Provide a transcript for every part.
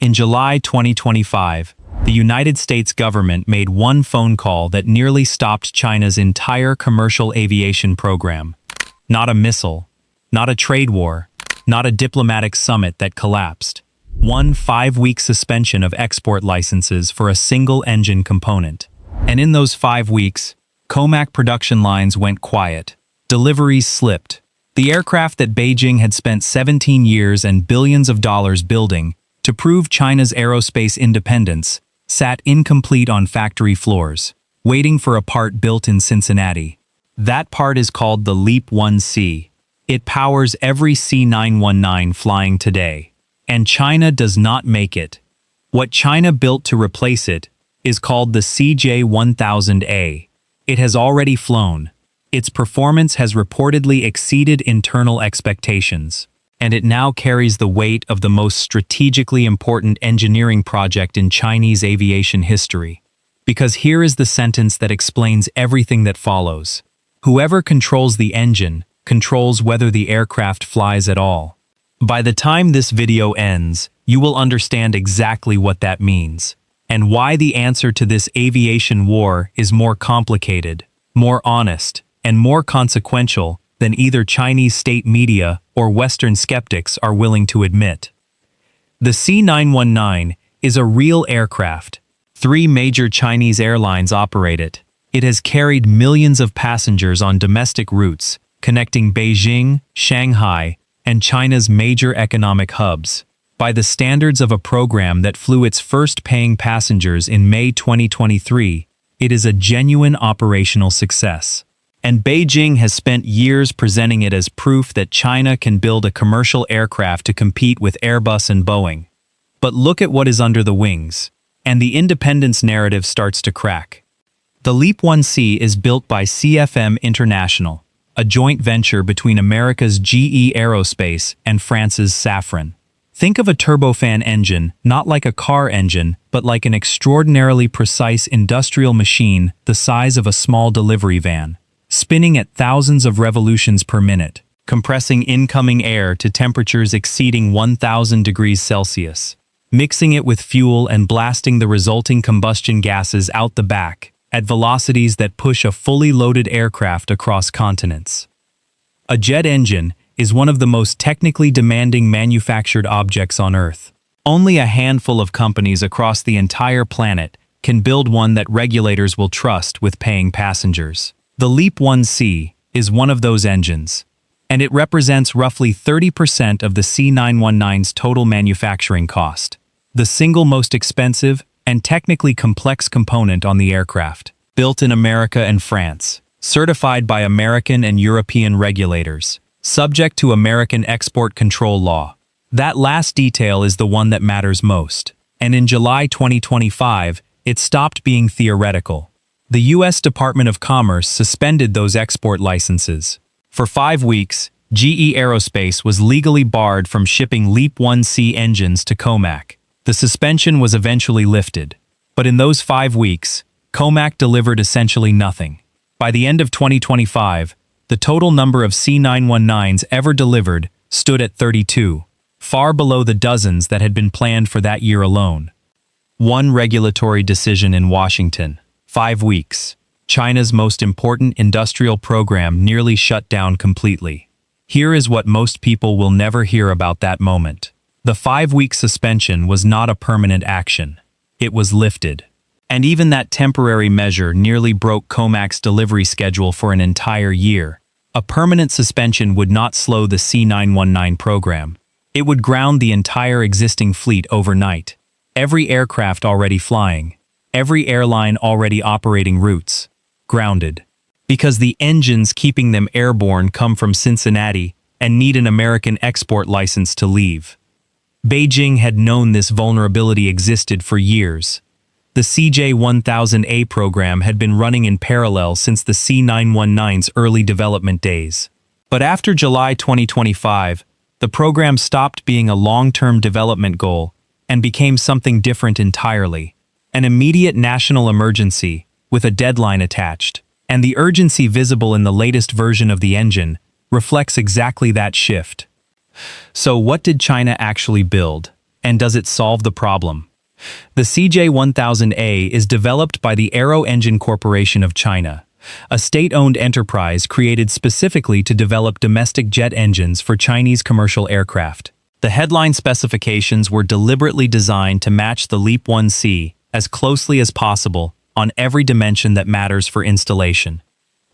In July 2025, the United States government made one phone call that nearly stopped China's entire commercial aviation program. Not a missile, not a trade war, not a diplomatic summit that collapsed. One 5-week suspension of export licenses for a single engine component. And in those 5 weeks, COMAC production lines went quiet. Deliveries slipped. The aircraft that Beijing had spent 17 years and billions of dollars building to prove China's aerospace independence sat incomplete on factory floors, waiting for a part built in Cincinnati. That part is called the LEAP-1C. It powers every C919 flying today. And China does not make it. What China built to replace it is called the CJ1000A. It has already flown. Its performance has reportedly exceeded internal expectations, and it now carries the weight of the most strategically important engineering project in Chinese aviation history. Because here is the sentence that explains everything that follows. Whoever controls the engine controls whether the aircraft flies at all. By the time this video ends, you will understand exactly what that means, and why the answer to this aviation war is more complicated, more honest, and more consequential than either Chinese state media or Western skeptics are willing to admit. The C919 is a real aircraft. 3 major Chinese airlines operate it. It has carried millions of passengers on domestic routes, connecting Beijing, Shanghai, and China's major economic hubs. By the standards of a program that flew its first paying passengers in May 2023, it is a genuine operational success. And Beijing has spent years presenting it as proof that China can build a commercial aircraft to compete with Airbus and Boeing. But look at what is under the wings, and the independence narrative starts to crack. The LEAP-1C is built by CFM International, a joint venture between America's GE Aerospace and France's Safran. Think of a turbofan engine not like a car engine, but like an extraordinarily precise industrial machine the size of a small delivery van, spinning at thousands of revolutions per minute, compressing incoming air to temperatures exceeding 1,000 degrees Celsius, mixing it with fuel and blasting the resulting combustion gases out the back at velocities that push a fully loaded aircraft across continents. A jet engine is one of the most technically demanding manufactured objects on Earth. Only a handful of companies across the entire planet can build one that regulators will trust with paying passengers. The LEAP-1C is one of those engines, and it represents roughly 30% of the C919's total manufacturing cost, the single most expensive and technically complex component on the aircraft, built in America and France, certified by American and European regulators, subject to American export control law. That last detail is the one that matters most, and in July 2025, it stopped being theoretical. The U.S. Department of Commerce suspended those export licenses. For 5 weeks, GE Aerospace was legally barred from shipping LEAP-1C engines to COMAC. The suspension was eventually lifted, but in those 5 weeks, COMAC delivered essentially nothing. By the end of 2025, the total number of C919s ever delivered stood at 32, far below the dozens that had been planned for that year alone. One regulatory decision in Washington, 5 weeks. China's most important industrial program nearly shut down completely. Here is what most people will never hear about that moment. The 5-week suspension was not a permanent action. It was lifted. And even that temporary measure nearly broke COMAC's delivery schedule for an entire year. A permanent suspension would not slow the C919 program. It would ground the entire existing fleet overnight. Every aircraft already flying, every airline already operating routes, grounded. Because the engines keeping them airborne come from Cincinnati and need an American export license to leave. Beijing had known this vulnerability existed for years. The CJ1000A program had been running in parallel since the C919's early development days. But after July 2025, the program stopped being a long-term development goal and became something different entirely. An immediate national emergency with a deadline attached. And the urgency visible in the latest version of the engine reflects exactly that shift. So what did China actually build? And does it solve the problem? The CJ1000A is developed by the Aero Engine Corporation of China, a state-owned enterprise created specifically to develop domestic jet engines for Chinese commercial aircraft. The headline specifications were deliberately designed to match the LEAP-1C as closely as possible on every dimension that matters for installation.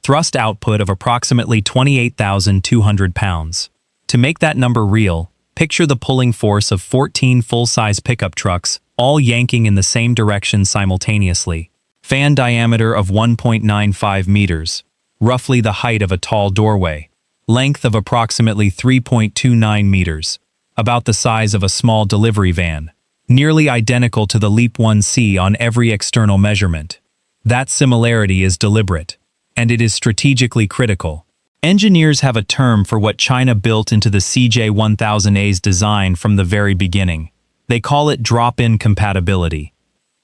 Thrust output of approximately 28,200 pounds. To make that number real, picture the pulling force of 14 full-size pickup trucks, all yanking in the same direction simultaneously. Fan diameter of 1.95 meters, roughly the height of a tall doorway. Length of approximately 3.29 meters, about the size of a small delivery van. Nearly identical to the LEAP-1C on every external measurement. That similarity is deliberate, and it is strategically critical. Engineers have a term for what China built into the CJ1000A's design from the very beginning. They call it drop-in compatibility.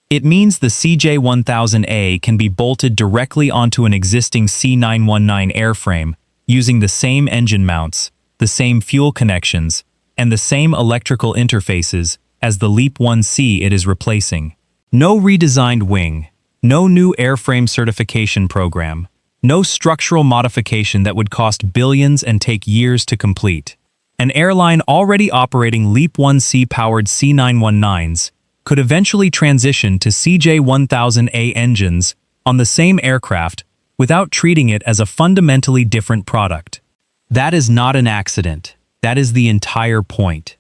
It means the CJ1000A can be bolted directly onto an existing C919 airframe using the same engine mounts, the same fuel connections, and the same electrical interfaces as the LEAP-1C it is replacing. No redesigned wing, no new airframe certification program, no structural modification that would cost billions and take years to complete. An airline already operating LEAP-1C-powered C919s could eventually transition to CJ1000A engines on the same aircraft without treating it as a fundamentally different product. That is not an accident. That is the entire point.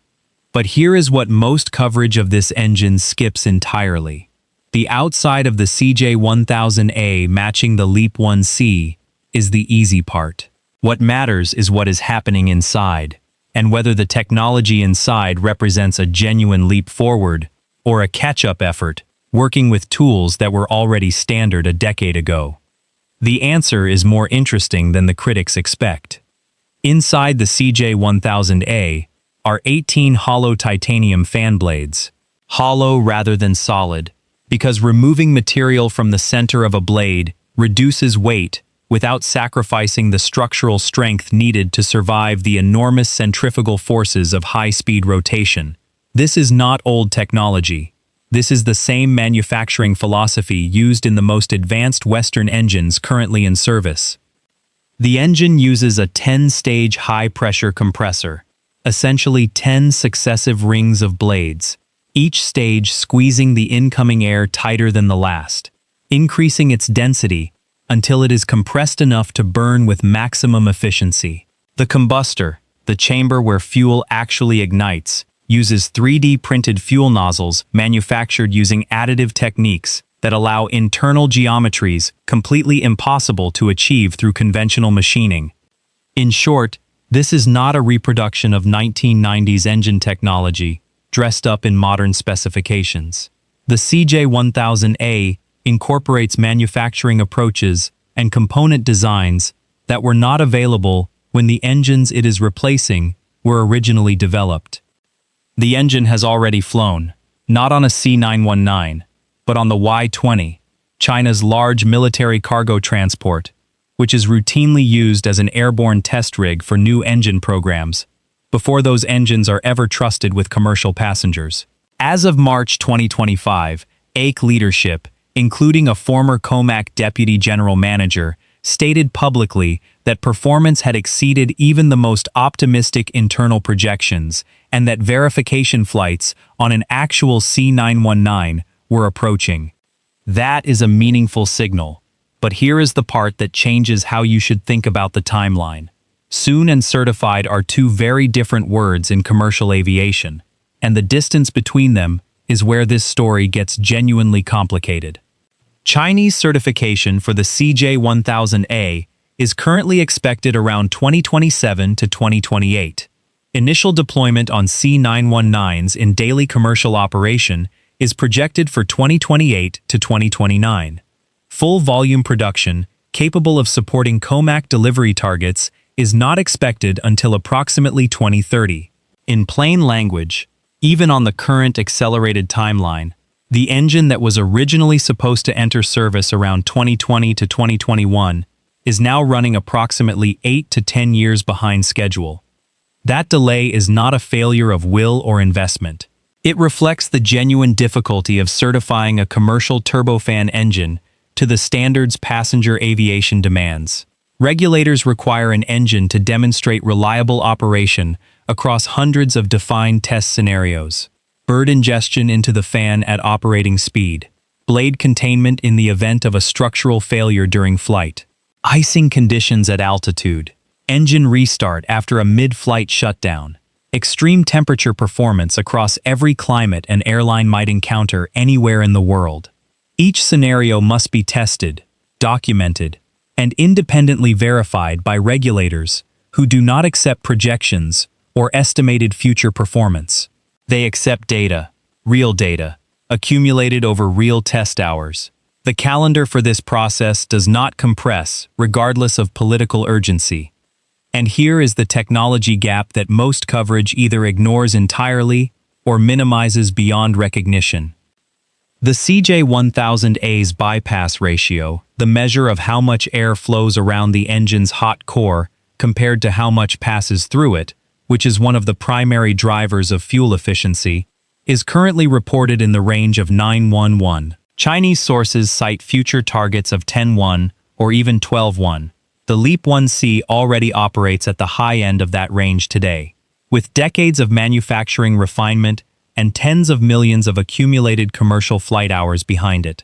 But here is what most coverage of this engine skips entirely. The outside of the CJ1000A matching the LEAP-1C is the easy part. What matters is what is happening inside, and whether the technology inside represents a genuine leap forward or a catch-up effort, working with tools that were already standard a decade ago. The answer is more interesting than the critics expect. Inside the CJ1000A are 18 hollow titanium fan blades. Hollow rather than solid, because removing material from the center of a blade reduces weight without sacrificing the structural strength needed to survive the enormous centrifugal forces of high-speed rotation. This is not old technology. This is the same manufacturing philosophy used in the most advanced Western engines currently in service. The engine uses a 10-stage high-pressure compressor, essentially 10 successive rings of blades, each stage squeezing the incoming air tighter than the last, increasing its density until it is compressed enough to burn with maximum efficiency. The combustor, the chamber where fuel actually ignites, uses 3D printed fuel nozzles manufactured using additive techniques that allow internal geometries completely impossible to achieve through conventional machining. In short, this is not a reproduction of 1990s engine technology dressed up in modern specifications. The CJ1000A incorporates manufacturing approaches and component designs that were not available when the engines it is replacing were originally developed. The engine has already flown, not on a C919, but on the Y-20, China's large military cargo transport, which is routinely used as an airborne test rig for new engine programs, before those engines are ever trusted with commercial passengers. As of March 2025, AIC leadership, including a former COMAC deputy general manager, stated publicly that performance had exceeded even the most optimistic internal projections and that verification flights on an actual C919 were approaching. That is a meaningful signal. But here is the part that changes how you should think about the timeline. Soon and certified are two very different words in commercial aviation, and the distance between them is where this story gets genuinely complicated. Chinese certification for the CJ1000A is currently expected around 2027 to 2028. Initial deployment on C919s in daily commercial operation is projected for 2028 to 2029. Full volume production, capable of supporting COMAC delivery targets, is not expected until approximately 2030. In plain language, even on the current accelerated timeline, the engine that was originally supposed to enter service around 2020 to 2021 is now running approximately 8 to 10 years behind schedule. That delay is not a failure of will or investment. It reflects the genuine difficulty of certifying a commercial turbofan engine to the standards passenger aviation demands. Regulators require an engine to demonstrate reliable operation across hundreds of defined test scenarios. Bird ingestion into the fan at operating speed. Blade containment in the event of a structural failure during flight. Icing conditions at altitude. Engine restart after a mid-flight shutdown. Extreme temperature performance across every climate an airline might encounter anywhere in the world. Each scenario must be tested, documented, and independently verified by regulators who do not accept projections or estimated future performance. They accept data, real data, accumulated over real test hours. The calendar for this process does not compress, regardless of political urgency. And here is the technology gap that most coverage either ignores entirely or minimizes beyond recognition. The CJ1000A's bypass ratio, the measure of how much air flows around the engine's hot core compared to how much passes through it, which is one of the primary drivers of fuel efficiency, is currently reported in the range of 911. Chinese sources cite future targets of 10.1 or even 12.1. The LEAP 1C already operates at the high end of that range today, with decades of manufacturing refinement and tens of millions of accumulated commercial flight hours behind it.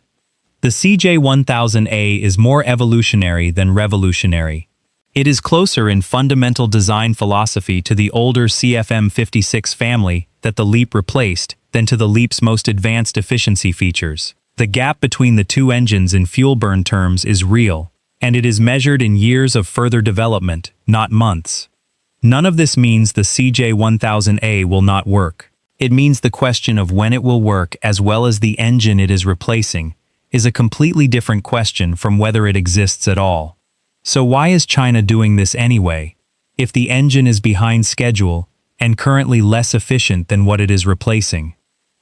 The CJ1000A is more evolutionary than revolutionary. It is closer in fundamental design philosophy to the older CFM56 family that the LEAP replaced than to the LEAP's most advanced efficiency features. The gap between the two engines in fuel burn terms is real, and it is measured in years of further development, not months. None of this means the CJ1000A will not work. It means the question of when it will work as well as the engine it is replacing is a completely different question from whether it exists at all. So why is China doing this anyway, if the engine is behind schedule and currently less efficient than what it is replacing?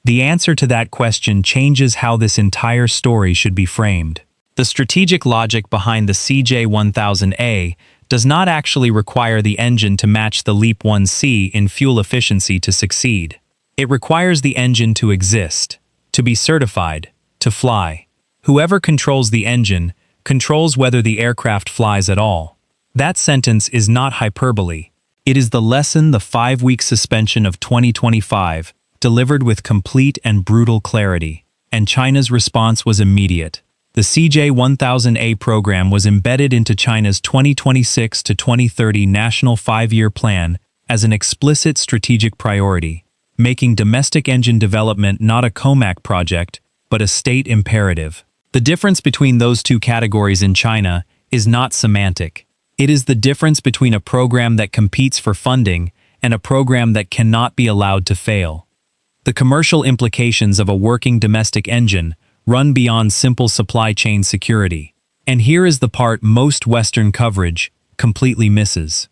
The answer to that question changes how this entire story should be framed. The strategic logic behind the CJ1000A does not actually require the engine to match the LEAP 1C in fuel efficiency to succeed. It requires the engine to exist, to be certified, to fly. Whoever controls the engine controls whether the aircraft flies at all. That sentence is not hyperbole. It is the lesson the 5-week suspension of 2025 delivered with complete and brutal clarity, and China's response was immediate. The CJ1000A program was embedded into China's 2026 to 2030 National 5-Year Plan as an explicit strategic priority, making domestic engine development not a COMAC project, but a state imperative. The difference between those two categories in China is not semantic. It is the difference between a program that competes for funding and a program that cannot be allowed to fail. The commercial implications of a working domestic engine run beyond simple supply chain security. And here is the part most Western coverage completely misses.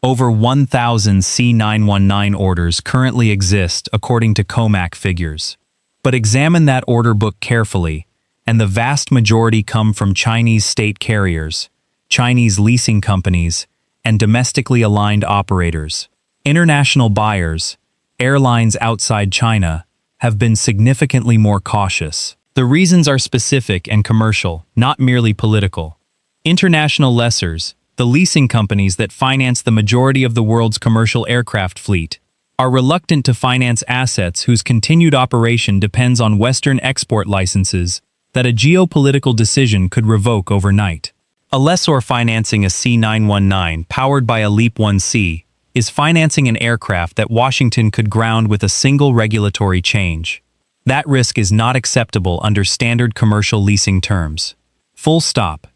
Over 1,000 C919 orders currently exist according to COMAC figures. But examine that order book carefully, and the vast majority come from Chinese state carriers, Chinese leasing companies, and domestically aligned operators. International buyers, airlines outside China, have been significantly more cautious. The reasons are specific and commercial, not merely political. International lessors, the leasing companies that finance the majority of the world's commercial aircraft fleet, are reluctant to finance assets whose continued operation depends on Western export licenses that a geopolitical decision could revoke overnight. A lessor financing a C919 powered by a LEAP 1C is financing an aircraft that Washington could ground with a single regulatory change. That risk is not acceptable under standard commercial leasing terms. Full stop.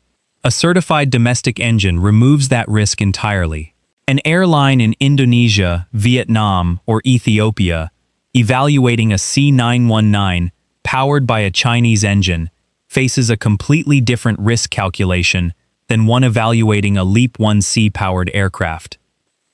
A certified domestic engine removes that risk entirely. An airline in Indonesia, Vietnam, or Ethiopia evaluating a C919 powered by a Chinese engine faces a completely different risk calculation than one evaluating a LEAP 1C powered aircraft.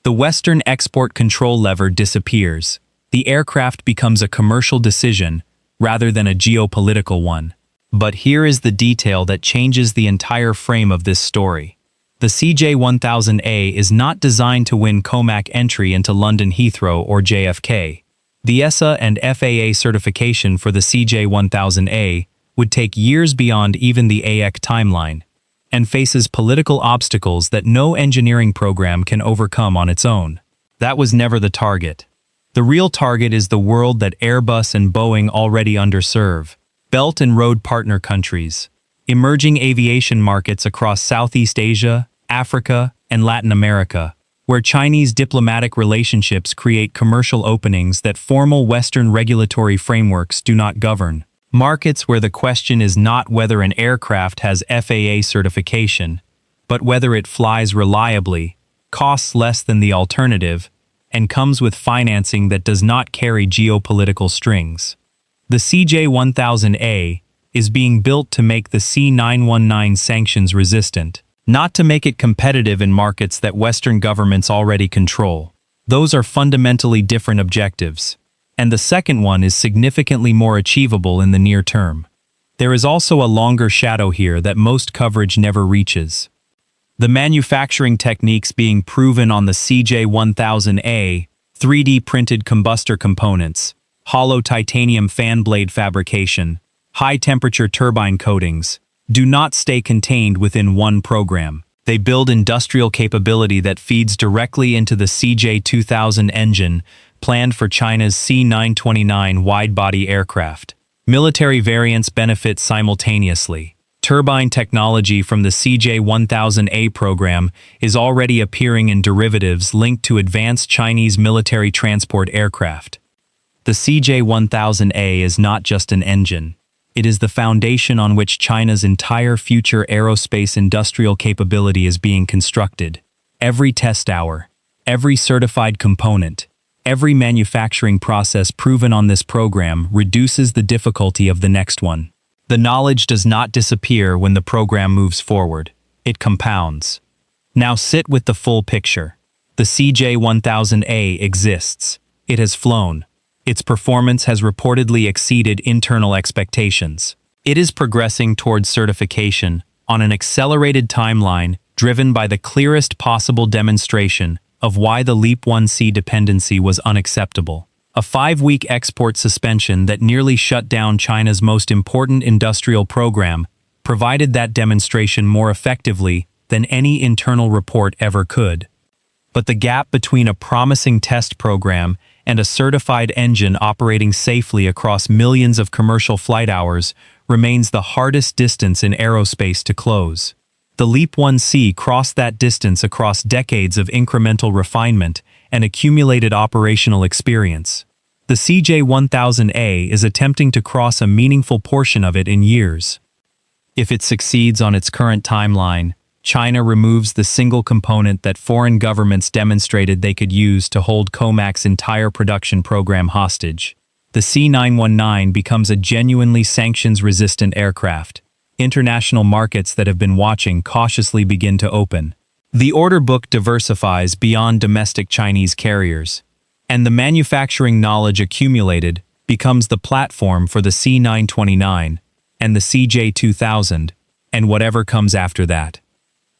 The Western export control lever disappears. The aircraft becomes a commercial decision rather than a geopolitical one. But here is the detail that changes the entire frame of this story. The CJ1000A is not designed to win COMAC entry into London Heathrow or JFK. The ESA and FAA certification for the CJ1000A would take years beyond even the AEC timeline, and faces political obstacles that no engineering program can overcome on its own. That was never the target. The real target is the world that Airbus and Boeing already underserve: Belt and Road partner countries, emerging aviation markets across Southeast Asia, Africa, and Latin America, where Chinese diplomatic relationships create commercial openings that formal Western regulatory frameworks do not govern. Markets where the question is not whether an aircraft has FAA certification, but whether it flies reliably, costs less than the alternative, and comes with financing that does not carry geopolitical strings. The CJ1000A is being built to make the C919 sanctions resistant, not to make it competitive in markets that Western governments already control. Those are fundamentally different objectives, and the second one is significantly more achievable in the near term. There is also a longer shadow here that most coverage never reaches. The manufacturing techniques being proven on the CJ1000A, 3D printed combustor components, hollow titanium fan blade fabrication, high-temperature turbine coatings, do not stay contained within one program. They build industrial capability that feeds directly into the CJ2000 engine planned for China's C929 wide-body aircraft. Military variants benefit simultaneously. Turbine technology from the CJ1000A program is already appearing in derivatives linked to advanced Chinese military transport aircraft. The CJ1000A is not just an engine. It is the foundation on which China's entire future aerospace industrial capability is being constructed. Every test hour, every certified component, every manufacturing process proven on this program reduces the difficulty of the next one. The knowledge does not disappear when the program moves forward. It compounds. Now sit with the full picture. The CJ1000A exists. It has flown. Its performance has reportedly exceeded internal expectations. It is progressing towards certification on an accelerated timeline driven by the clearest possible demonstration of why the LEAP-1C dependency was unacceptable. A 5-week export suspension that nearly shut down China's most important industrial program provided that demonstration more effectively than any internal report ever could. But the gap between a promising test program and a certified engine operating safely across millions of commercial flight hours remains the hardest distance in aerospace to close. The LEAP-1C crossed that distance across decades of incremental refinement and accumulated operational experience. The CJ1000A is attempting to cross a meaningful portion of it in years. If it succeeds on its current timeline, China removes the single component that foreign governments demonstrated they could use to hold COMAC's entire production program hostage. The C919 becomes a genuinely sanctions-resistant aircraft. International markets that have been watching cautiously begin to open. The order book diversifies beyond domestic Chinese carriers, and the manufacturing knowledge accumulated becomes the platform for the C929 and the CJ2000 and whatever comes after that.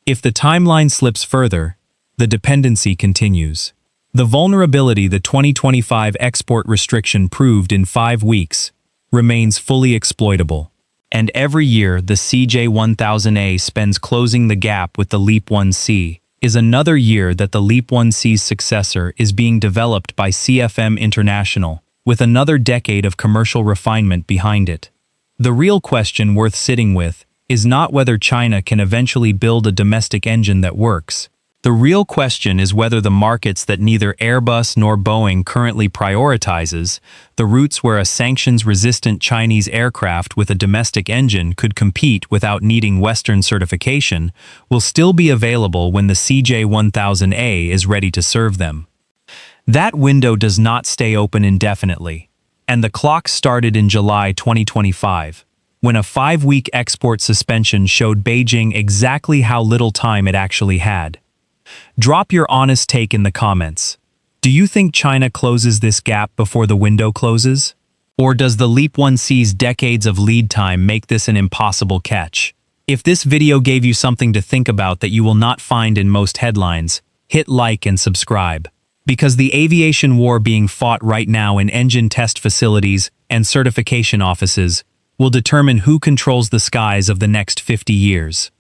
If the timeline slips further, the dependency continues. The vulnerability the 2025 export restriction proved in 5 weeks remains fully exploitable. And every year the CJ1000A spends closing the gap with the LEAP-1C is another year that the LEAP-1C's successor is being developed by CFM International, with another decade of commercial refinement behind it. The real question worth sitting with is not whether China can eventually build a domestic engine that works. The real question is whether the markets that neither Airbus nor Boeing currently prioritizes, the routes where a sanctions-resistant Chinese aircraft with a domestic engine could compete without needing Western certification, will still be available when the CJ1000A is ready to serve them. That window does not stay open indefinitely, and the clock started in July 2025, when a 5-week export suspension showed Beijing exactly how little time it actually had. Drop your honest take in the comments. Do you think China closes this gap before the window closes? Or does the LEAP-1C's decades of lead time make this an impossible catch? If this video gave you something to think about that you will not find in most headlines, hit like and subscribe. Because the aviation war being fought right now in engine test facilities and certification offices will determine who controls the skies of the next 50 years.